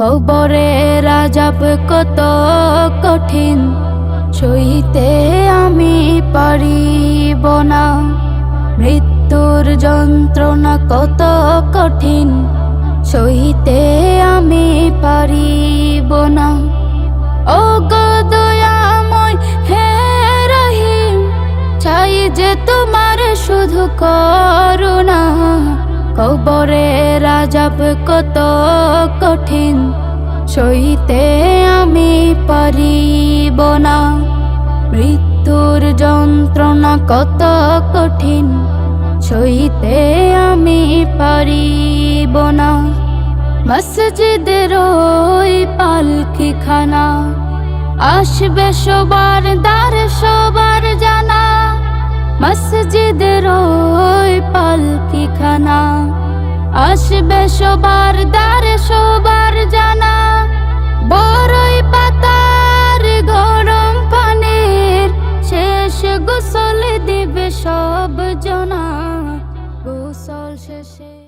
কবরের আযাব কত কঠিন, সইতে আমি পারিব না। মৃত্যুর যন্ত্রণা কত কঠিন, সইতে আমি পারিব না। ও গো দয়াময় হে রহিম, চাই যে তোমার শুধু করুণা। কবরের আযাব কত কঠিন, সইতে আমি পারিব না। মৃত্যুর যন্ত্রণা কত কঠিন, সইতে আমি পারিব না। মসজিদের ওই পালকিখানা, আসবে সবার দ্বার সবার জানা। মসজিদের ওই পালকিখানা, আসবে সবার দ্বার সবার জানা। বড়ই পাতার গরম পানির শেষ গোসল দিবে সব জনা। গোসল শেষে